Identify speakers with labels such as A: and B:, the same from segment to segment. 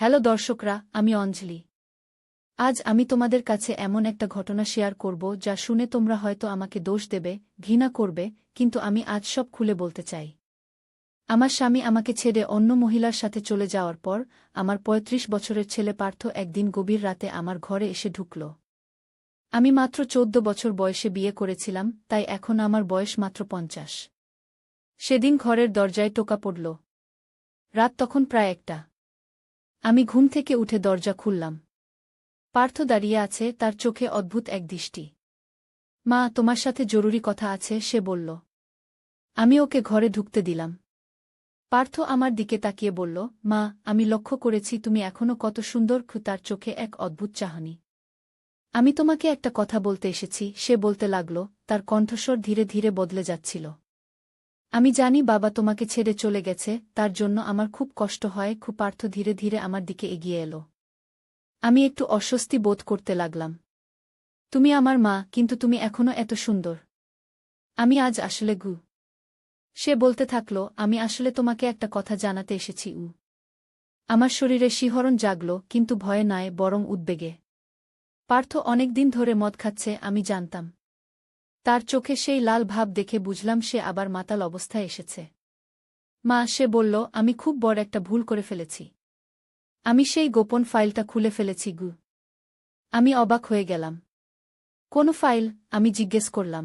A: Hello দর্শকরা, আমি অঞ্জলি। আজ আমি তোমাদের কাছে এমন একটা ঘটনা শেয়ার করব যা শুনে তোমরা হয়তো আমাকে দোষ দেবে, ঘৃণা করবে, কিন্তু আমি আজ সব খুলে বলতে চাই। আমার স্বামী আমাকে ছেড়ে অন্য মহিলার সাথে চলে যাওয়ার পর আমার ৩৫ বছরের ছেলে পার্থ একদিন গভীর রাতে আমার ঘরে এসে ঢুকল। আমি মাত্র ১৪ বছর বয়সে বিয়ে করেছিলাম, তাই এখন আমার বয়স মাত্র ৫০। সেদিন ঘরের দরজায় টোকা পড়ল। রাত তখন প্রায় ১টা। আমি ঘুম থেকে উঠে দরজা খুললাম। পার্থ দাঁড়িয়ে আছে, তার চোখে অদ্ভুত এক দৃষ্টি। মা, তোমার সাথে জরুরি কথা আছে, সে বলল। আমি ওকে ঘরে ঢুকতে দিলাম। পার্থ আমার দিকে তাকিয়ে বলল, মা, আমি লক্ষ্য করেছি তুমি এখনো কত সুন্দর। তার চোখে এক অদ্ভুত চাহনি। আমি তোমাকে একটা কথা বলতে এসেছি, সে বলতে লাগল, তার কণ্ঠস্বর ধীরে ধীরে বদলে যাচ্ছিল। আমি জানি বাবা তোমাকে ছেড়ে চলে গেছে, তার জন্য আমার খুব কষ্ট হয়। পার্থ ধীরে ধীরে আমার দিকে এগিয়ে এলো। আমি একটু অস্বস্তি বোধ করতে লাগলাম। তুমি আমার মা, কিন্তু তুমি এখনো এত সুন্দর। আমি আজ আসলে সে বলতে থাকল, আমি আসলে তোমাকে একটা কথা জানাতে এসেছি। আমার শরীরে শিহরণ জাগল, কিন্তু ভয়ে নয়, বরং উদ্বেগে। পার্থ অনেক দিন ধরে মদ খাচ্ছে, আমি জানতাম। তার চোখে সেই লাল ভাব দেখে বুঝলাম সে আবার মাতাল অবস্থায় এসেছে। মা, সে বলল, আমি খুব বড় একটা ভুল করে ফেলেছি। আমি সেই গোপন ফাইলটা খুলে ফেলেছি। আমি অবাক হয়ে গেলাম। কোন ফাইল? আমি জিজ্ঞেস করলাম।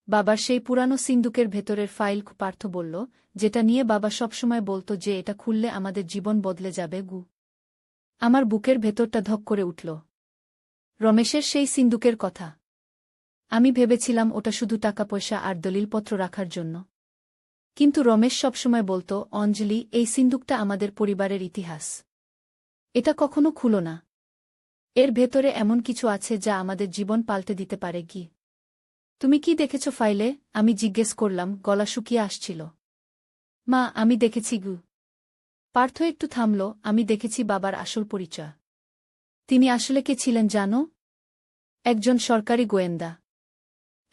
A: বাবার সেই পুরানো সিন্দুকের ভেতরের ফাইল, পার্থ বলল, যেটা নিয়ে বাবা সবসময় বলতো যে এটা খুললে আমাদের জীবন বদলে যাবে। আমার বুকের ভেতরটা ধক করে উঠল। রমেশের সেই সিন্দুকের কথা। আমি ভেবেছিলাম ওটা শুধু টাকা পয়সা আর দলিলপত্র রাখার জন্য। কিন্তু রমেশ সবসময় বলতো, অঞ্জলি, এই সিন্দুকটা আমাদের পরিবারের ইতিহাস। এটা কখনো খুলো না। এর ভেতরে এমন কিছু আছে যা আমাদের জীবন পাল্টে দিতে পারে। তুমি কি দেখেছ ফাইলে? আমি জিজ্ঞেস করলাম, গলা শুকিয়ে আসছিল। মা, আমি দেখেছি। পার্থ একটু থামল। আমি দেখেছি বাবার আসল পরিচয়। তিনি আসলে কে ছিলেন জানো? একজন সরকারি গোয়েন্দা।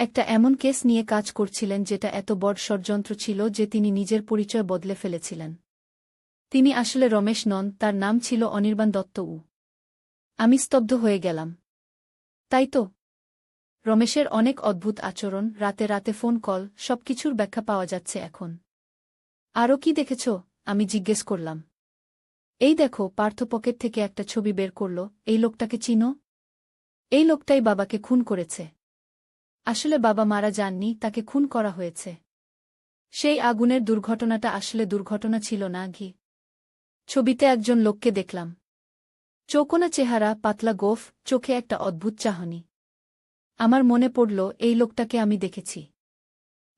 A: একটা এমন কেস নিয়ে কাজ করছিলেন যেটা এত বড় ষড়যন্ত্র ছিল যে তিনি নিজের পরিচয় বদলে ফেলেছিলেন। তিনি আসলে রমেশ নন, তার নাম ছিল অনির্বাণ দত্ত। আমি স্তব্ধ হয়ে গেলাম। তাই তো। রমেশের অনেক অদ্ভুত আচরণ, রাতে রাতে ফোন কল, সবকিছুর ব্যাখ্যা পাওয়া যাচ্ছে এখন। আরও কি দেখেছ? আমি জিজ্ঞেস করলাম। এই দেখো, পার্থ পকেট থেকে একটা ছবি বের করল। এই লোকটাকে চিনো? এই লোকটাই বাবাকে খুন করেছে। আসলে বাবা মারা যাননি, তাকে খুন করা হয়েছে। সেই আগুনের দুর্ঘটনাটা আসলে দুর্ঘটনা ছিল না। ছবিতে একজন লোককে দেখলাম। চৌকোনা চেহারা, পাতলা গোঁফ, চোখে একটা অদ্ভুত চাহনি। আমার মনে পড়ল, এই লোকটাকে আমি দেখেছি।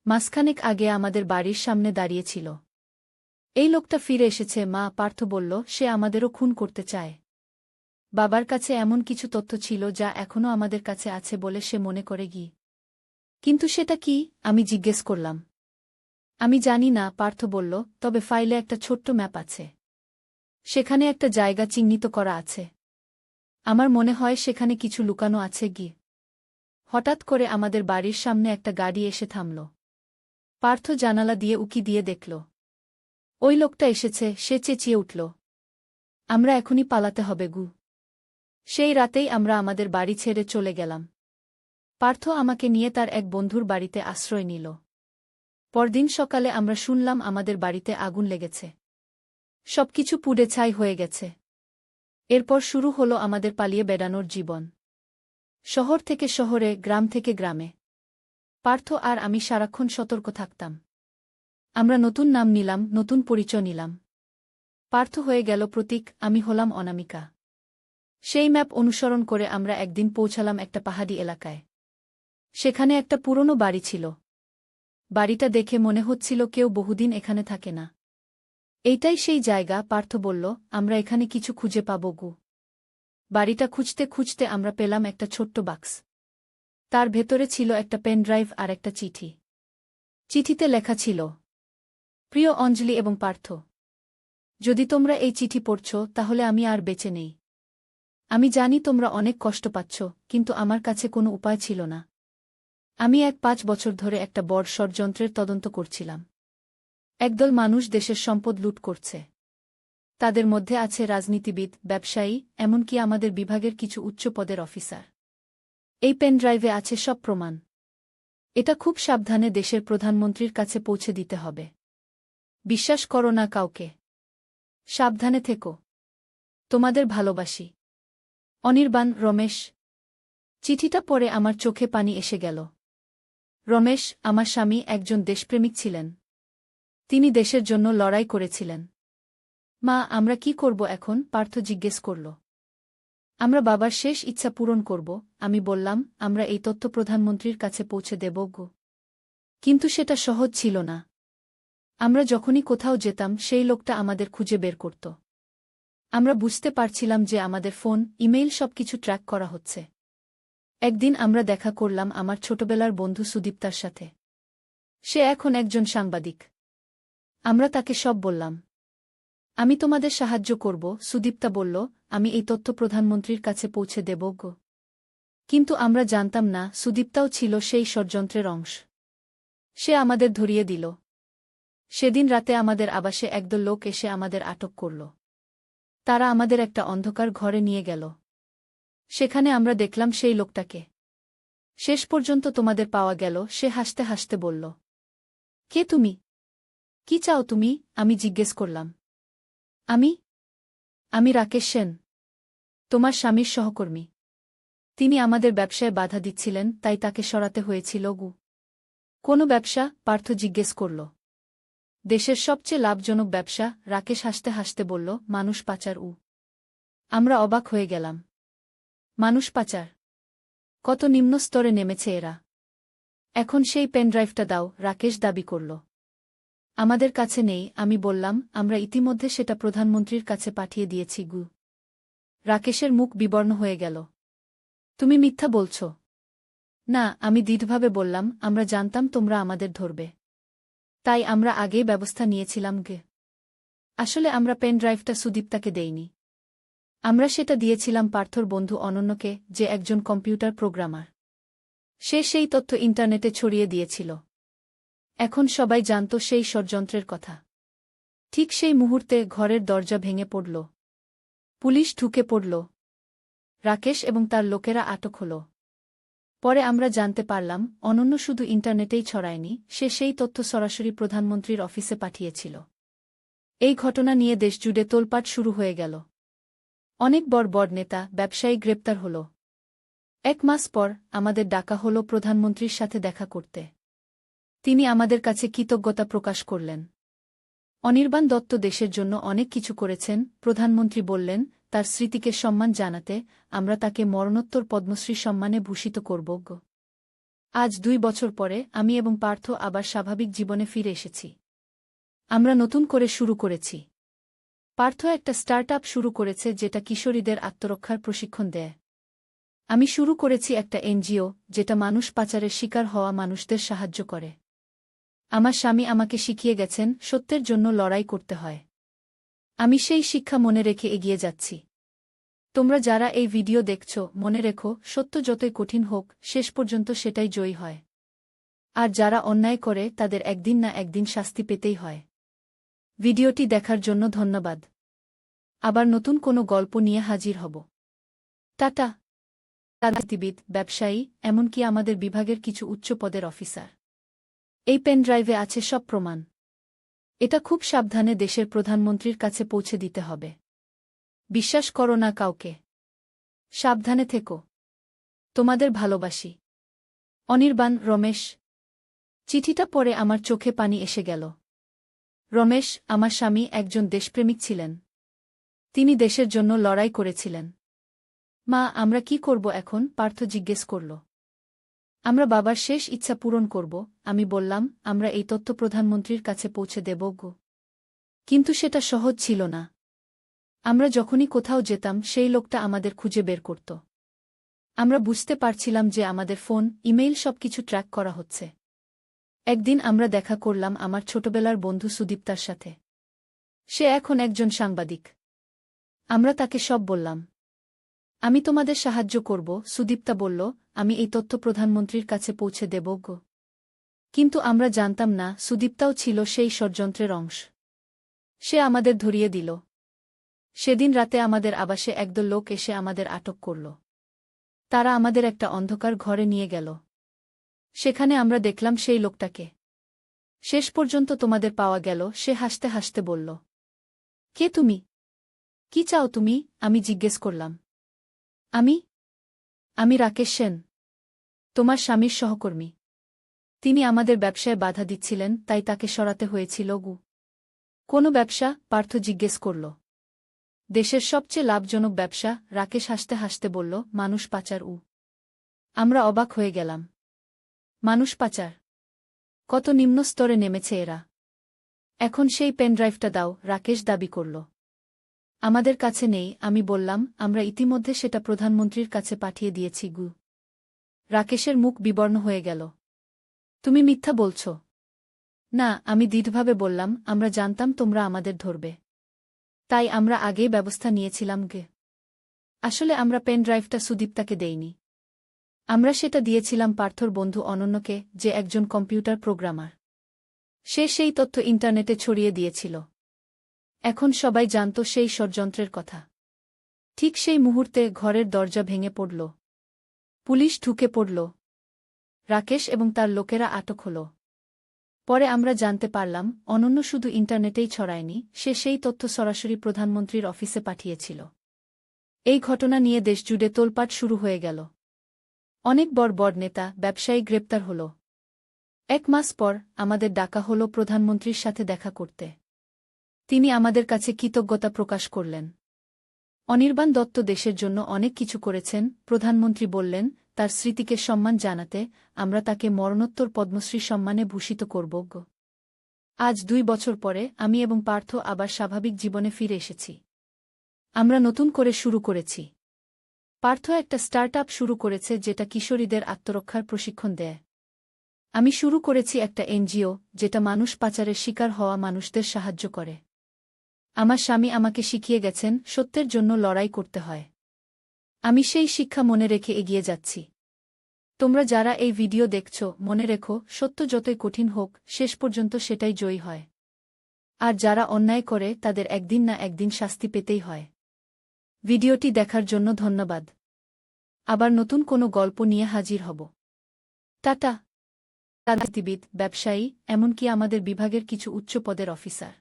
A: মাসখানেক আগে আমাদের বাড়ির সামনে দাঁড়িয়েছিল। এই লোকটা ফিরে এসেছে। মা, পার্থ বলল, সে আমাদেরও খুন করতে চায়। বাবার কাছে এমন কিছু তথ্য ছিল যা এখনও আমাদের কাছে আছে বলে সে মনে করে। কিন্তু সেটা কি? আমি জিজ্ঞেস করলাম। আমি জানি না, পার্থ বলল, তবে ফাইলে একটা ছোট্ট ম্যাপ আছে। সেখানে একটা জায়গা চিহ্নিত করা আছে। আমার মনে হয় সেখানে কিছু লুকানো আছে। হঠাৎ করে আমাদের বাড়ির সামনে একটা গাড়ি এসে থামল। পার্থ জানালা দিয়ে উকি দিয়ে দেখল। ওই লোকটা এসেছে। সে চেঁচিয়ে উঠল, আমরা এখনই পালাতে হবে। সেই রাতেই আমরা আমাদের বাড়ি ছেড়ে চলে গেলাম। পার্থ আমাকে নিয়ে তার এক বন্ধুর বাড়িতে আশ্রয় নিল। পরদিন সকালে আমরা শুনলাম আমাদের বাড়িতে আগুন লেগেছে। সবকিছু পুড়ে ছাই হয়ে গেছে। এরপর শুরু হলো আমাদের পালিয়ে বেড়ানোর জীবন। শহর থেকে শহরে, গ্রাম থেকে গ্রামে। পার্থ আর আমি সারাক্ষণ সতর্ক থাকতাম। আমরা নতুন নাম নিলাম, নতুন পরিচয় নিলাম। পার্থ হয়ে গেল প্রতীক, আমি হলাম অনামিকা। সেই ম্যাপ অনুসরণ করে আমরা একদিন পৌঁছালাম একটা পাহাড়ি এলাকায়। সেখানে একটা পুরনো বাড়ি ছিল। বাড়িটা দেখে মনে হচ্ছিল কেউ বহুদিন এখানে থাকে না। এইটাই সেই জায়গা, পার্থ বলল, আমরা এখানে কিছু খুঁজে পাব। বাড়িটা খুঁজতে খুঁজতে আমরা পেলাম একটা ছোট্ট বাক্স। তার ভেতরে ছিল একটা পেন ড্রাইভ আর একটা চিঠি। চিঠিতে লেখা ছিল, প্রিয় অঞ্জলি এবং পার্থ, যদি তোমরা এই চিঠি পড়ছ তাহলে আমি আর বেঁচে নেই। আমি জানি তোমরা অনেক কষ্ট পাচ্ছ, কিন্তু আমার কাছে কোনো উপায় ছিল না। আমি ৫ বছর ধরে একটা বড় ষড়যন্ত্রের তদন্ত করছিলাম। একদল মানুষ দেশের সম্পদ লুট করছে। তাদের মধ্যে আছে রাজনীতিবিদ, ব্যবসায়ী, এমনকি আমাদের বিভাগের কিছু উচ্চ পদের অফিসার। এই পেনড্রাইভে আছে সব প্রমাণ। এটা খুব সাবধানে দেশের প্রধানমন্ত্রীর কাছে পৌঁছে দিতে হবে। বিশ্বাস করো না কাউকে। সাবধানে থেকো। তোমাদের ভালোবাসি। অনির্বাণ। রমেশ। চিঠিটা পড়ে আমার চোখে পানি এসে গেল। রমেশ, আমার স্বামী, একজন দেশপ্রেমিক ছিলেন। তিনি দেশের জন্য লড়াই করেছিলেন। মা, আমরা কি করব এখন? পার্থ জিজ্ঞেস করল। আমরা বাবার শেষ ইচ্ছা পূরণ করব। আমি বললাম, আমরা এই তথ্য প্রধানমন্ত্রীর কাছে পৌঁছে দেব গো। কিন্তু সেটা সহজ ছিল না। আমরা যখনই কোথাও যেতাম সেই লোকটা আমাদের খুঁজে বের করত। আমরা বুঝতে পারছিলাম যে আমাদের ফোন, ইমেইল সবকিছু ট্র্যাক করা হচ্ছে। একদিন আমরা দেখা করলাম আমার ছোটবেলার বন্ধু সুদীপ্তার সাথে। সে এখন একজন সাংবাদিক। আমরা তাকে সব বললাম। আমি তোমাদের সাহায্য করব, সুদীপ্তা বলল। আমি এই তথ্য প্রধানমন্ত্রীর কাছে পৌঁছে দেব গো। কিন্তু আমরা জানতাম না সুদীপ্তাও ছিল সেই ষড়যন্ত্রের অংশ। সে আমাদের ধরিয়ে দিল। সেদিন রাতে আমাদের আবাসে একদল লোক এসে আমাদের আটক করল। তারা আমাদের একটা অন্ধকার ঘরে নিয়ে গেল। সেখানে আমরা দেখলাম সেই লোকটাকে। শেষ পর্যন্ত তোমাদের পাওয়া গেল। সে হাসতে হাসতে বলল, কে তুমি? কি চাও তুমি? আমি জিজ্ঞেস করলাম। আমি রাকেশ সেন, তোমার স্বামীর সহকর্মী। তিনি আমাদের ব্যবসায় বাধা দিচ্ছিলেন, তাই তাকে সরাতে হয়েছিল গু। কোনো ব্যবসা? পার্থ জিজ্ঞেস করল। দেশের সবচেয়ে লাভজনক ব্যবসা, রাকেশ হাসতে হাসতে বলল। মানুষ পাচার। আমরা অবাক হয়ে গেলাম। মানুষ পাচার? কত নিম্ন স্তরে নেমেছে এরা। এখন সেই পেনড্রাইভটা দাও, রাকেশ দাবি করল। আমাদের কাছে নেই। আমি বললাম, আমরা ইতিমধ্যে সেটা প্রধানমন্ত্রীর কাছে পাঠিয়ে দিয়েছি গু। রাকেশের মুখ বিবর্ণ হয়ে গেল। তুমি মিথ্যা বলছ। না, আমি দৃঢ়ভাবে বললাম, আমরা জানতাম তোমরা আমাদের ধরবে। তাই আমরা আগেই ব্যবস্থা নিয়েছিলাম গে। আসলে আমরা পেনড্রাইভটা সুদীপ্তাকে দেইনি। আমরা সেটা দিয়েছিলাম পার্থর বন্ধু অনন্যকে, যে একজন কম্পিউটার প্রোগ্রামার। সে সেই তথ্য ইন্টারনেটে ছড়িয়ে দিয়েছিল। এখন সবাই জানত সেই ষড়যন্ত্রের কথা। ঠিক সেই মুহূর্তে ঘরের দরজা ভেঙে পড়ল। পুলিশ ঢুকে পড়ল। রাকেশ এবং তার লোকেরা আটক হল। পরে আমরা জানতে পারলাম, অনন্য শুধু ইন্টারনেটেই ছড়ায়নি, সে সেই তথ্য সরাসরি প্রধানমন্ত্রীর অফিসে পাঠিয়েছিল। এই ঘটনা নিয়ে দেশজুড়ে তোলপাড় শুরু হয়ে গেল। অনেক বড় বড় নেতা, ব্যবসায়ী গ্রেপ্তার হল। 1 মাস পর আমাদের ডাকা হল প্রধানমন্ত্রীর সাথে দেখা করতে। তিনি আমাদের কাছে কৃতজ্ঞতা প্রকাশ করলেন। অনির্বাণ দত্ত দেশের জন্য অনেক কিছু করেছেন। প্রধানমন্ত্রী বললেন, তার স্মৃতিকে সম্মান জানাতে আমরা তাকে মরণোত্তর পদ্মশ্রী সম্মানে ভূষিত করব গো। আজ 2 বছর পরে আমি এবং পার্থ আবার স্বাভাবিক জীবনে ফিরে এসেছি। আমরা নতুন করে শুরু করেছি। পার্থ একটা স্টার্টআপ শুরু করেছে যেটা কিশোরীদের আত্মরক্ষার প্রশিক্ষণ দেয়। আমি শুরু করেছি একটা এনজিও, যেটা মানুষ পাচারের শিকার হওয়া মানুষদের সাহায্য করে। আমার স্বামী আমাকে শিখিয়ে গেছেন, সত্যের জন্য লড়াই করতে হয়। আমি সেই শিক্ষা মনে রেখে এগিয়ে যাচ্ছি। তোমরা যারা এই ভিডিও দেখছ, মনে রেখো, সত্য যতই কঠিন হোক, শেষ পর্যন্ত সেটাই জয়ী হয়। আর যারা অন্যায় করে তাদের একদিন না একদিন শাস্তি পেতেই হয়। ভিডিওটি দেখার জন্য ধন্যবাদ। আবার নতুন কোনো গল্প নিয়ে হাজির হব। টাটা। রাজনীতিবিদ, ব্যবসায়ী, এমনকি আমাদের বিভাগের কিছু উচ্চ পদের অফিসার। এই পেনড্রাইভে আছে সব প্রমাণ। এটা খুব সাবধানে দেশের প্রধানমন্ত্রীর কাছে পৌঁছে দিতে হবে। বিশ্বাস করো না কাউকে। সাবধানে থেকো। তোমাদের ভালোবাসি। অনির্বাণ। রমেশ। চিঠিটা পড়ে আমার চোখে পানি এসে গেল। রমেশ, আমার স্বামী, একজন দেশপ্রেমিক ছিলেন। তিনি দেশের জন্য লড়াই করেছিলেন। মা, আমরা কি করব এখন? পার্থ জিজ্ঞেস করল। আমরা বাবার শেষ ইচ্ছা পূরণ করব। আমি বললাম, আমরা এই তথ্য প্রধানমন্ত্রীর কাছে পৌঁছে দেব গো। কিন্তু সেটা সহজ ছিল না। আমরা যখনই কোথাও যেতাম সেই লোকটা আমাদের খুঁজে বের করত। আমরা বুঝতে পারছিলাম যে আমাদের ফোন, ইমেইল সবকিছু ট্র্যাক করা হচ্ছে। একদিন আমরা দেখা করলাম আমার ছোটবেলার বন্ধু সুদীপ্তার সাথে। সে এখন একজন সাংবাদিক। আমরা তাকে সব বললাম। আমি তোমাদের সাহায্য করব, সুদীপ্তা বলল। আমি এই তথ্য প্রধানমন্ত্রীর কাছে পৌঁছে দেব গো। কিন্তু আমরা জানতাম না সুদীপ্তাও ছিল সেই ষড়যন্ত্রের অংশ। সে আমাদের ধরিয়ে দিল। সেদিন রাতে আমাদের আবাসে একদল লোক এসে আমাদের আটক করল। তারা আমাদের একটা অন্ধকার ঘরে নিয়ে গেল। সেখানে আমরা দেখলাম সেই লোকটাকে। শেষ পর্যন্ত তোমাদের পাওয়া গেল। সে হাসতে হাসতে বলল, কে তুমি? কি চাও তুমি? আমি জিজ্ঞেস করলাম। আমি আমি রাকেশ সেন, তোমার স্বামীর সহকর্মী। তিনি আমাদের ব্যবসায় বাধা দিচ্ছিলেন, তাই তাকে সরাতে হয়েছিল গু। কোনো ব্যবসা? পার্থ জিজ্ঞেস করল। দেশের সবচেয়ে লাভজনক ব্যবসা, রাকেশ হাসতে হাসতে বলল। মানুষ পাচার। আমরা অবাক হয়ে গেলাম। মানুষ পাচার? কত নিম্ন স্তরে নেমেছে এরা। এখন সেই পেনড্রাইভটা দাও, রাকেশ দাবি করল। আমাদের কাছে নেই, আমি বললাম। আমরা ইতিমধ্যে সেটা প্রধানমন্ত্রীর কাছে পাঠিয়ে দিয়েছি গু। রাকেশের মুখ বিবর্ণ হয়ে গেল। তুমি মিথ্যা বলছ। না, আমি দৃঢ়ভাবে বললাম, আমরা জানতাম তোমরা আমাদের ধরবে। তাই আমরা আগেই ব্যবস্থা নিয়েছিলাম গে। আসলে আমরা পেনড্রাইভটা সুদীপ্তাকে দেইনি। আমরা সেটা দিয়েছিলাম পার্থর বন্ধু অনন্যকে, যে একজন কম্পিউটার প্রোগ্রামার। সে সেই তথ্য ইন্টারনেটে ছড়িয়ে দিয়েছিল। এখন সবাই জানত সেই ষড়যন্ত্রের কথা। ঠিক সেই মুহূর্তে ঘরের দরজা ভেঙে পড়ল। পুলিশ ঢুকে পড়ল। রাকেশ এবং তার লোকেরা আটক হল। পরে আমরা জানতে পারলাম, অনন্য শুধু ইন্টারনেটেই ছড়ায়নি, সে সেই তথ্য সরাসরি প্রধানমন্ত্রীর অফিসে পাঠিয়েছিল। এই ঘটনা নিয়ে দেশজুড়ে তোলপাড় শুরু হয়ে গেল। অনেক বড় বড় নেতা, ব্যবসায়ী গ্রেপ্তার হল। 1 মাস পর আমাদের ডাকা হল প্রধানমন্ত্রীর সাথে দেখা করতে। তিনি আমাদের কাছে কৃতজ্ঞতা প্রকাশ করলেন। অনির্বাণ দত্ত দেশের জন্য অনেক কিছু করেছেন। প্রধানমন্ত্রী বললেন, তার স্মৃতিকে সম্মান জানাতে আমরা তাকে মরণোত্তর পদ্মশ্রী সম্মানে ভূষিত করব। আজ 2 বছর পরে আমি এবং পার্থ আবার স্বাভাবিক জীবনে ফিরে এসেছি। আমরা নতুন করে শুরু করেছি। পার্থ একটা স্টার্টআপ শুরু করেছে যেটা কিশোরীদের আত্মরক্ষার প্রশিক্ষণ দেয়। আমি শুরু করেছি একটা এনজিও, যেটা মানুষ পাচারের শিকার হওয়া মানুষদের সাহায্য করে। আমার স্বামী আমাকে শিখিয়ে গেছেন, সত্যের জন্য লড়াই করতে হয়। আমি সেই শিক্ষা মনে রেখে এগিয়ে যাচ্ছি। তোমরা যারা এই ভিডিও দেখছ, মনে রেখো, সত্য যতই কঠিন হোক, শেষ পর্যন্ত সেটাই জয়ী হয়। আর যারা অন্যায় করে তাদের একদিন না একদিন শাস্তি পেতেই হয়। ভিডিওটি দেখার জন্য ধন্যবাদ। আবার নতুন কোনো গল্প নিয়ে হাজির হব। টাটা। রাজনীতিবিদ, ব্যবসায়ী, এমনকি আমাদের বিভাগের কিছু উচ্চ পদের অফিসার।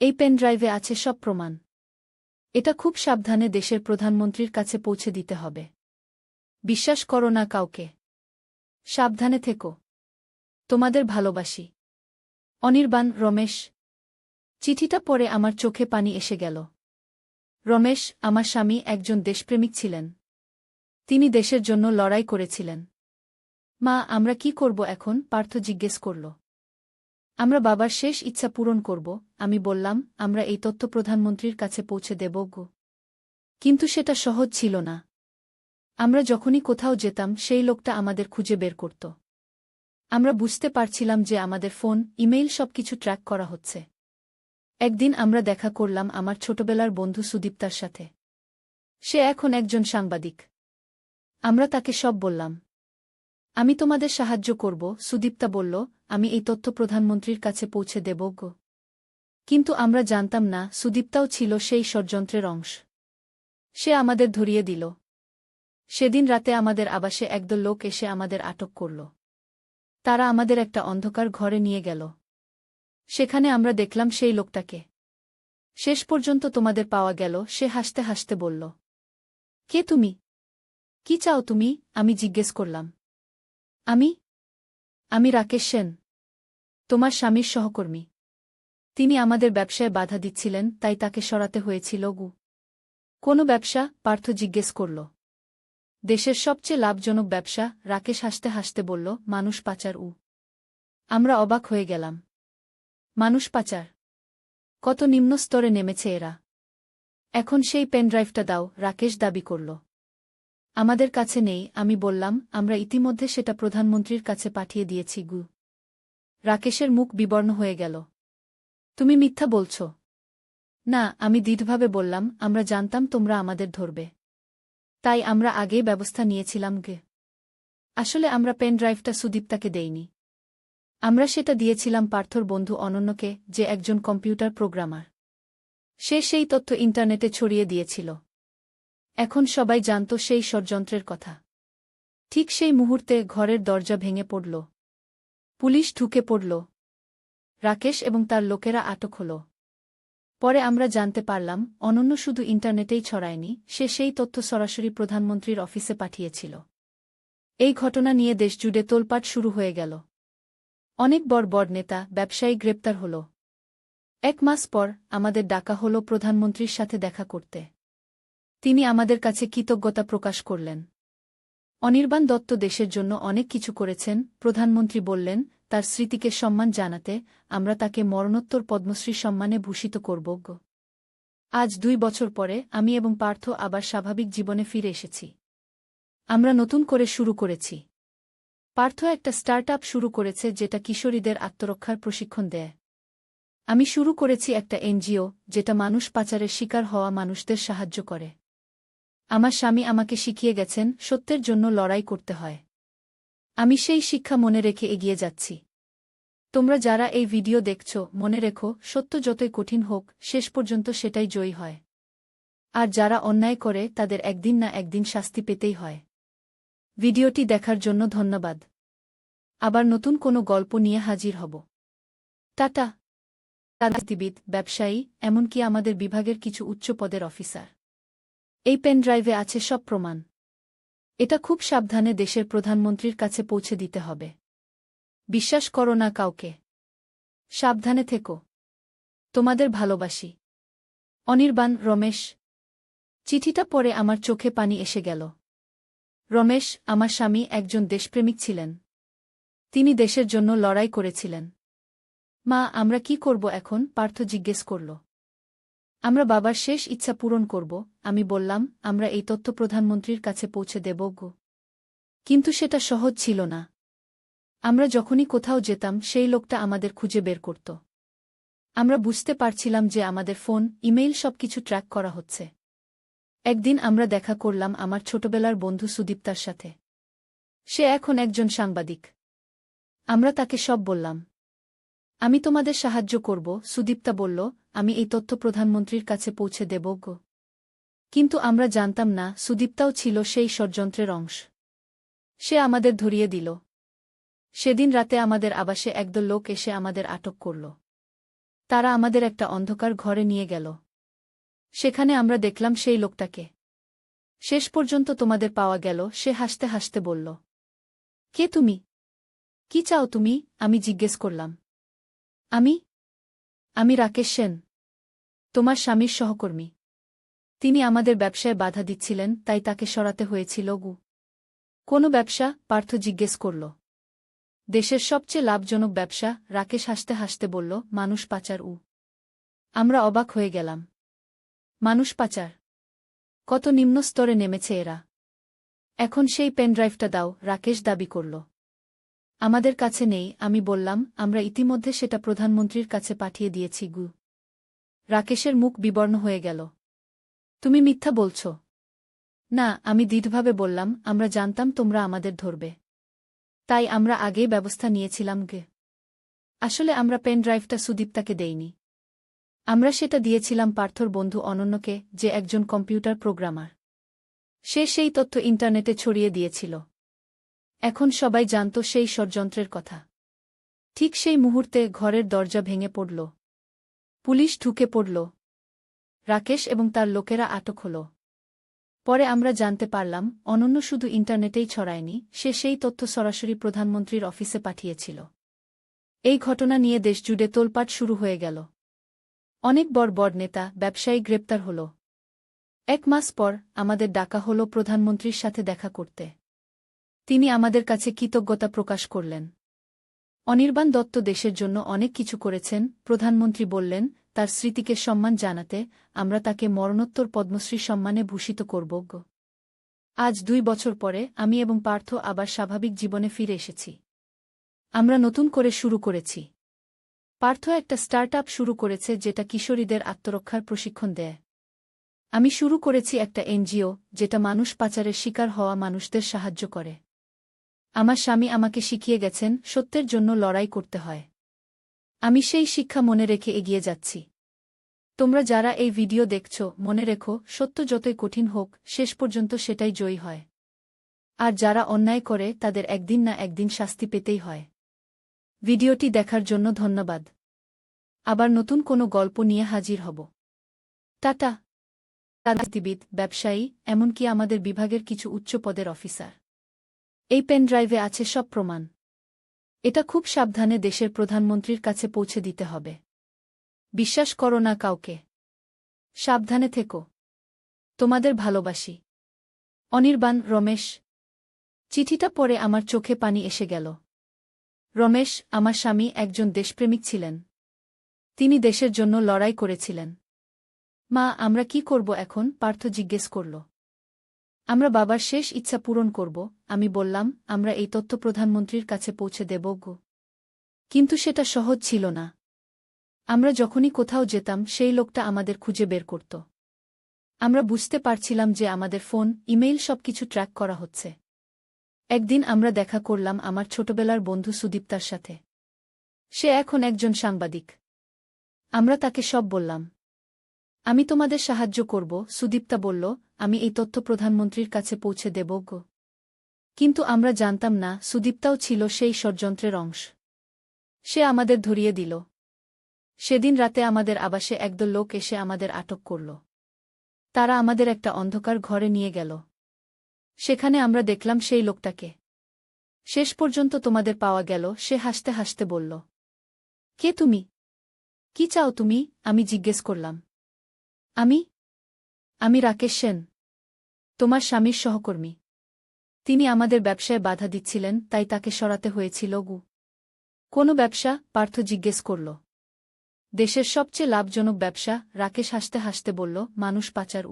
A: এই পেনড্রাইভে আছে সব প্রমাণ। এটা খুব সাবধানে দেশের প্রধানমন্ত্রীর কাছে পৌঁছে দিতে হবে। বিশ্বাস করো না কাউকে। সাবধানে থেকো। তোমাদের ভালোবাসি। অনির্বাণ। রমেশ। চিঠিটা পড়ে আমার চোখে পানি এসে গেল। রমেশ, আমার স্বামী, একজন দেশপ্রেমিক ছিলেন। তিনি দেশের জন্য লড়াই করেছিলেন। মা, আমরা কি করব এখন? পার্থ জিজ্ঞেস করল। আমরা বাবার শেষ ইচ্ছা পূরণ করব, আমি বললাম। আমরা এই তথ্য প্রধানমন্ত্রীর কাছে পৌঁছে দেব গো। কিন্তু সেটা সহজ ছিল না। আমরা যখনই কোথাও যেতাম, সেই লোকটা আমাদের খুঁজে বের করত। আমরা বুঝতে পারছিলাম যে আমাদের ফোন, ইমেইল সবকিছু ট্র্যাক করা হচ্ছে। একদিন আমরা দেখা করলাম আমার ছোটবেলার বন্ধু সুদীপ্তার সাথে। সে এখন একজন সাংবাদিক। আমরা তাকে সব বললাম। আমি তোমাদের সাহায্য করব, সুদীপ্তা বলল। আমি এই তথ্য প্রধানমন্ত্রীর কাছে পৌঁছে দেব গো। কিন্তু আমরা জানতাম না, সুদীপ্তাও ছিল সেই ষড়যন্ত্রের অংশ। সে আমাদের ধরিয়ে দিল। সেদিন রাতে আমাদের আবাসে একদল লোক এসে আমাদের আটক করল। তারা আমাদের একটা অন্ধকার ঘরে নিয়ে গেল। সেখানে আমরা দেখলাম সেই লোকটাকে। শেষ পর্যন্ত তোমাদের পাওয়া গেল। সে হাসতে হাসতে বলল, কে তুমি? কি চাও তুমি? আমি জিজ্ঞেস করলাম। আমি রাকেশ সেন, তোমার স্বামীর সহকর্মী। তিনি আমাদের ব্যবসায় বাধা দিচ্ছিলেন, তাই তাকে সরাতে হয়েছিল গু। কোনো ব্যবসা? পার্থ জিজ্ঞেস করল। দেশের সবচেয়ে লাভজনক ব্যবসা, রাকেশ হাসতে হাসতে বলল। মানুষ পাচার। আমরা অবাক হয়ে গেলাম। মানুষ পাচার? কত নিম্ন স্তরে নেমেছে এরা। এখন সেই পেনড্রাইভটা দাও, রাকেশ দাবি করল। আমাদের কাছে নেই, আমি বললাম। আমরা ইতিমধ্যে সেটা প্রধানমন্ত্রীর কাছে পাঠিয়ে দিয়েছি গু। রাকেশের মুখ বিবর্ণ হয়ে গেল। তুমি মিথ্যা বলছ। না, আমি দৃঢ়ভাবে বললাম। আমরা জানতাম তোমরা আমাদের ধরবে। তাই আমরা আগেই ব্যবস্থা নিয়েছিলাম গে। আসলে আমরা পেনড্রাইভটা সুদীপ্তাকে দেইনি। আমরা সেটা দিয়েছিলাম পার্থর বন্ধু অনন্যকে, যে একজন কম্পিউটার প্রোগ্রামার। সে সেই তথ্য ইন্টারনেটে ছড়িয়ে দিয়েছিল। এখন সবাই জানত সেই ষড়যন্ত্রের কথা। ঠিক সেই মুহূর্তে ঘরের দরজা ভেঙে পড়ল। পুলিশ ঢুকে পড়ল। রাকেশ এবং তার লোকেরা আটক হল। পরে আমরা জানতে পারলাম, অনন্য শুধু ইন্টারনেটেই ছড়ায়নি, সে সেই তথ্য সরাসরি প্রধানমন্ত্রীর অফিসে পাঠিয়েছিল। এই ঘটনা নিয়ে দেশজুড়ে তোলপাড় শুরু হয়ে গেল। অনেক বড় বড় নেতা, ব্যবসায়ী গ্রেপ্তার হল। 1 মাস পর আমাদের ডাকা হল প্রধানমন্ত্রীর সাথে দেখা করতে। তিনি আমাদের কাছে কৃতজ্ঞতা প্রকাশ করলেন। অনির্বাণ দত্ত দেশের জন্য অনেক কিছু করেছেন, প্রধানমন্ত্রী বললেন। তার স্মৃতিকে সম্মান জানাতে আমরা তাকে মরণোত্তর পদ্মশ্রী সম্মানে ভূষিত করব। আজ 2 বছর পরে আমি এবং পার্থ আবার স্বাভাবিক জীবনে ফিরে এসেছি। আমরা নতুন করে শুরু করেছি। পার্থ একটা স্টার্টআপ শুরু করেছে যেটা কিশোরীদের আত্মরক্ষার প্রশিক্ষণ দেয়। আমি শুরু করেছি একটা এনজিও যেটা মানুষ পাচারের শিকার হওয়া মানুষদের সাহায্য করে। আমার স্বামী আমাকে শিখিয়ে গেছেন, সত্যের জন্য লড়াই করতে হয়। আমি সেই শিক্ষা মনে রেখে এগিয়ে যাচ্ছি। তোমরা যারা এই ভিডিও দেখছ, মনে রেখো, সত্য যতই কঠিন হোক, শেষ পর্যন্ত সেটাই জয়ী হয়। আর যারা অন্যায় করে তাদের একদিন না একদিন শাস্তি পেতেই হয়। ভিডিওটি দেখার জন্য ধন্যবাদ। আবার নতুন কোনো গল্প নিয়ে হাজির হব। টাটা। রাজনীতিবিদ, ব্যবসায়ী, এমনকি আমাদের বিভাগের কিছু উচ্চ পদের অফিসার। এই পেন ড্রাইভে আছে সব প্রমাণ। এটা খুব সাবধানে দেশের প্রধানমন্ত্রীর কাছে পৌঁছে দিতে হবে। বিশ্বাস করো না কাউকে। সাবধানে থেকো। তোমাদের ভালোবাসি। অনির্বাণ। রমেশ। চিঠিটা পড়ে আমার চোখে পানি এসে গেল। রমেশ, আমার স্বামী, একজন দেশপ্রেমিক ছিলেন। তিনি দেশের জন্য লড়াই করেছিলেন। মা, আমরা কি করব এখন? পার্থ জিজ্ঞেস করল। আমরা বাবার শেষ ইচ্ছা পূরণ করব, আমি বললাম। আমরা এই তথ্য প্রধানমন্ত্রীর কাছে পৌঁছে দেব গো। কিন্তু সেটা সহজ ছিল না। আমরা যখনই কোথাও যেতাম সেই লোকটা আমাদের খুঁজে বের করত। আমরা বুঝতে পারছিলাম যে আমাদের ফোন, ইমেইল সবকিছু ট্র্যাক করা হচ্ছে। একদিন আমরা দেখা করলাম আমার ছোটবেলার বন্ধু সুদীপ্তার সাথে। সে এখন একজন সাংবাদিক। আমরা তাকে সব বললাম। আমি তোমাদের সাহায্য করব, সুদীপ্তা বলল। আমি এই তথ্য প্রধানমন্ত্রীর কাছে পৌঁছে দেব গো। কিন্তু আমরা জানতাম না সুদীপ্তাও ছিল সেই ষড়যন্ত্রের অংশ। সে আমাদের ধরিয়ে দিল। সেদিন রাতে আমাদের আবাসে একদল লোক এসে আমাদের আটক করল। তারা আমাদের একটা অন্ধকার ঘরে নিয়ে গেল। সেখানে আমরা দেখলাম সেই লোকটাকে। শেষ পর্যন্ত তোমাদের পাওয়া গেল। সে হাসতে হাসতে বলল, কে তুমি? কি চাও তুমি? আমি জিজ্ঞেস করলাম। আমি রাকেশ সেন, তোমার স্বামীর সহকর্মী। তিনি আমাদের ব্যবসায় বাধা দিচ্ছিলেন, তাই তাকে সরাতে হয়েছিল গু। কোনো ব্যবসা? পার্থ জিজ্ঞেস করল। দেশের সবচেয়ে লাভজনক ব্যবসা, রাকেশ হাসতে হাসতে বলল। মানুষ পাচার। আমরা অবাক হয়ে গেলাম। মানুষ পাচার? কত নিম্ন স্তরে নেমেছে এরা। এখন সেই পেনড্রাইভটা দাও, রাকেশ দাবি করল। আমাদের কাছে নেই, আমি বললাম। আমরা ইতিমধ্যে সেটা প্রধানমন্ত্রীর কাছে পাঠিয়ে দিয়েছি গু। রাকেশের মুখ বিবর্ণ হয়ে গেল। তুমি মিথ্যা বলছ। না, আমি দৃঢ়ভাবে বললাম। আমরা জানতাম তোমরা আমাদের ধরবে। তাই আমরা আগেই ব্যবস্থা নিয়েছিলাম গে। আসলে আমরা পেন ড্রাইভটা সুদীপ্তাকে দেইনি। আমরা সেটা দিয়েছিলাম পার্থর বন্ধু অনন্যকে, যে একজন কম্পিউটার প্রোগ্রামার। সে সেই তথ্য ইন্টারনেটে ছড়িয়ে দিয়েছিল। এখন সবাই জানত সেই ষড়যন্ত্রের কথা। ঠিক সেই মুহূর্তে ঘরের দরজা ভেঙে পড়ল। পুলিশ ঢুকে পড়ল। রাকেশ এবং তার লোকেরা আটক হল। পরে আমরা জানতে পারলাম, অনন্য শুধু ইন্টারনেটেই ছড়ায়নি, সে সেই তথ্য সরাসরি প্রধানমন্ত্রীর অফিসে পাঠিয়েছিল। এই ঘটনা নিয়ে দেশজুড়ে তোলপাড় শুরু হয়ে গেল। অনেক বড় বড় নেতা, ব্যবসায়ী গ্রেপ্তার হল। 1 মাস পর আমাদের ডাকা হল প্রধানমন্ত্রীর সাথে দেখা করতে। তিনি আমাদের কাছে কৃতজ্ঞতা প্রকাশ করলেন। অনির্বাণ দত্ত দেশের জন্য অনেক কিছু করেছেন, প্রধানমন্ত্রী বললেন। তার স্মৃতিকে সম্মান জানাতে আমরা তাকে মরণোত্তর পদ্মশ্রী সম্মানে ভূষিত করব গো। আজ 2 বছর পরে আমি এবং পার্থ আবার স্বাভাবিক জীবনে ফিরে এসেছি। আমরা নতুন করে শুরু করেছি। পার্থ একটা স্টার্টআপ শুরু করেছে যেটা কিশোরীদের আত্মরক্ষার প্রশিক্ষণ দেয়। আমি শুরু করেছি একটা এনজিও যেটা মানুষ পাচারের শিকার হওয়া মানুষদের সাহায্য করে। আমার স্বামী আমাকে শিখিয়ে গেছেন, সত্যের জন্য লড়াই করতে হয়। আমি সেই শিক্ষা মনে রেখে এগিয়ে যাচ্ছি। তোমরা যারা এই ভিডিও দেখছ, মনে রেখো, সত্য যতই কঠিন হোক, শেষ পর্যন্ত সেটাই জয়ী হয়। আর যারা অন্যায় করে তাদের একদিন না একদিন শাস্তি পেতেই হয়। ভিডিওটি দেখার জন্য ধন্যবাদ। আবার নতুন কোনো গল্প নিয়ে হাজির হব। টাটা। রাজনীতিবিদ, ব্যবসায়ী, এমনকি আমাদের বিভাগের কিছু উচ্চ পদের অফিসার। এই পেন ড্রাইভে আছে সব প্রমাণ। এটা খুব সাবধানে দেশের প্রধানমন্ত্রীর কাছে পৌঁছে দিতে হবে। বিশ্বাস করো না কাউকে। সাবধানে থেকো। তোমাদের ভালোবাসি। অনির্বাণ, রমেশ। চিঠিটা পড়ে আমার চোখে পানি এসে গেল। রমেশ, আমার স্বামী, একজন দেশপ্রেমিক ছিলেন। তিনি দেশের জন্য লড়াই করেছিলেন। মা, আমরা কি করব এখন? পার্থ জিজ্ঞেস করল। আমরা বাবার শেষ ইচ্ছা পূরণ করব। আমি বললাম, আমরা এই তথ্য প্রধানমন্ত্রীর কাছে পৌঁছে দেব গো। কিন্তু সেটা সহজ ছিল না। আমরা যখনই কোথাও যেতাম সেই লোকটা আমাদের খুঁজে বের করত। আমরা বুঝতে পারছিলাম যে আমাদের ফোন, ইমেইল সবকিছু ট্র্যাক করা হচ্ছে। একদিন আমরা দেখা করলাম আমার ছোটবেলার বন্ধু সুদীপ্তার সাথে। সে এখন একজন সাংবাদিক। আমরা তাকে সব বললাম। আমি তোমাদের সাহায্য করব, সুদীপ্তা বলল। আমি এই তথ্য প্রধানমন্ত্রীর কাছে পৌঁছে দেব গো। কিন্তু আমরা জানতাম না সুদীপ্তাও ছিল সেই ষড়যন্ত্রের অংশ। সে আমাদের ধরিয়ে দিল। সেদিন রাতে আমাদের আবাসে একদল লোক এসে আমাদের আটক করল। তারা আমাদের একটা অন্ধকার ঘরে নিয়ে গেল। সেখানে আমরা দেখলাম সেই লোকটাকে। শেষ পর্যন্ত তোমাদের পাওয়া গেল। সে হাসতে হাসতে বলল, কে তুমি? কি চাও তুমি? আমি জিজ্ঞেস করলাম। আমি রাকেশ সেন, তোমার স্বামীর সহকর্মী। তিনি আমাদের ব্যবসায় বাধা দিচ্ছিলেন, তাই তাকে সরাতে হয়েছিল গু। কোনো ব্যবসা? পার্থ জিজ্ঞেস করল। দেশের সবচেয়ে লাভজনক ব্যবসা, রাকেশ হাসতে হাসতে বলল। মানুষ পাচার।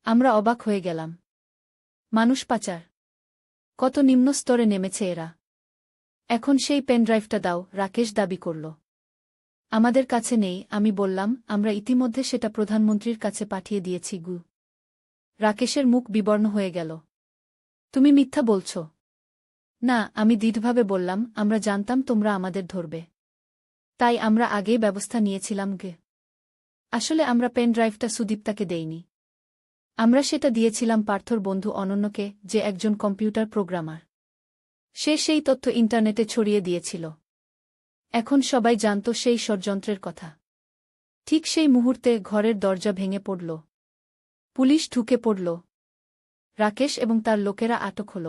A: আমরা অবাক হয়ে গেলাম। মানুষ পাচার? কত নিম্ন স্তরে নেমেছে এরা। এখন সেই পেনড্রাইভটা দাও, রাকেশ দাবি করল। আমাদের কাছে নেই। আমি বললাম, আমরা ইতিমধ্যে সেটা প্রধানমন্ত্রীর কাছে পাঠিয়ে দিয়েছি গু। রাকেশের মুখ বিবর্ণ হয়ে গেল। তুমি মিথ্যা বলছ। না, আমি দৃঢ়ভাবে বললাম, আমরা জানতাম তোমরা আমাদের ধরবে। তাই আমরা আগেই ব্যবস্থা নিয়েছিলাম গে। আসলে আমরা পেন ড্রাইভটা সুদীপ্তাকে দেইনি। আমরা সেটা দিয়েছিলাম পার্থর বন্ধু অনন্যকে, যে একজন কম্পিউটার প্রোগ্রামার। সে সেই তথ্য ইন্টারনেটে ছড়িয়ে দিয়েছিল। এখন সবাই জানত সেই ষড়যন্ত্রের কথা। ঠিক সেই মুহূর্তে ঘরের দরজা ভেঙে পড়ল। পুলিশ ঢুকে পড়ল। রাকেশ এবং তার লোকেরা আটক হল।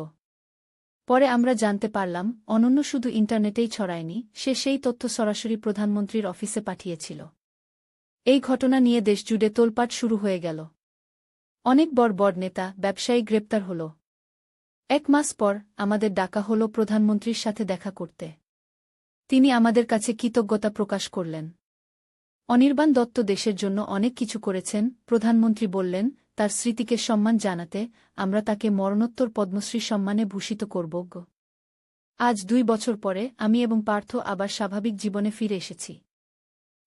A: পরে আমরা জানতে পারলাম, অনন্য শুধু ইন্টারনেটেই ছড়ায়নি, সে সেই তথ্য সরাসরি প্রধানমন্ত্রীর অফিসে পাঠিয়েছিল। এই ঘটনা নিয়ে দেশজুড়ে তোলপাট শুরু হয়ে গেল। অনেক বড় বড় নেতা, ব্যবসায়ী গ্রেপ্তার হল। 1 মাস পর আমাদের ডাকা হল প্রধানমন্ত্রীর সাথে দেখা করতে। তিনি আমাদের কাছে কৃতজ্ঞতা প্রকাশ করলেন। অনির্বাণ দত্ত দেশের জন্য অনেক কিছু করেছেন। প্রধানমন্ত্রী বললেন, তার স্মৃতিকে সম্মান জানাতে আমরা তাকে মরণোত্তর পদ্মশ্রী সম্মানে ভূষিত করব গো। আজ 2 বছর পরে আমি এবং পার্থ আবার স্বাভাবিক জীবনে ফিরে এসেছি।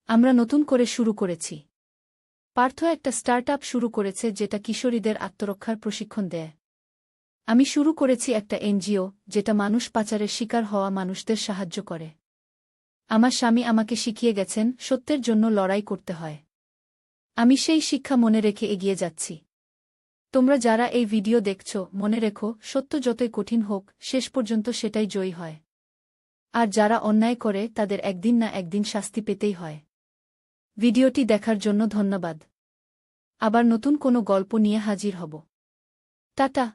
A: আমরা নতুন করে শুরু করেছি। পার্থ একটা স্টার্টআপ শুরু করেছে যেটা কিশোরীদের আত্মরক্ষার প্রশিক্ষণ দেয়। আমি শুরু করেছি একটা এনজিও, যেটা মানুষ পাচারের শিকার হওয়া মানুষদের সাহায্য করে। আমার স্বামী আমাকে শিখিয়ে গেছেন, সত্যের জন্য লড়াই করতে হয়। আমি সেই শিক্ষা মনে রেখে এগিয়ে যাচ্ছি। তোমরা যারা এই ভিডিও দেখছ, মনে রেখো, সত্য যতই কঠিন হোক, শেষ পর্যন্ত সেটাই জয়ী হয়। আর যারা অন্যায় করে তাদের একদিন না একদিন শাস্তি পেতেই হয়। ভিডিওটি দেখার জন্য ধন্যবাদ। আবার নতুন কোনো গল্প নিয়ে হাজির হব। টাটা।